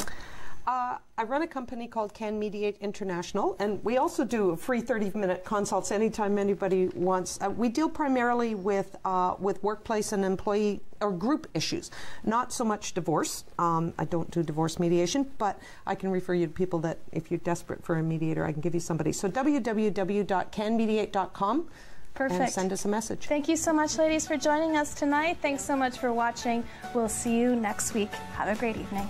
I run a company called Can Mediate International, and we also do free 30-minute consults anytime anybody wants. We deal primarily with workplace and employee or group issues, not so much divorce. I don't do divorce mediation, but I can refer you to people that, if you're desperate for a mediator, I can give you somebody. So www.canmediate.com. Perfect. And send us a message. Thank you so much, ladies, for joining us tonight. Thanks so much for watching. We'll see you next week. Have a great evening.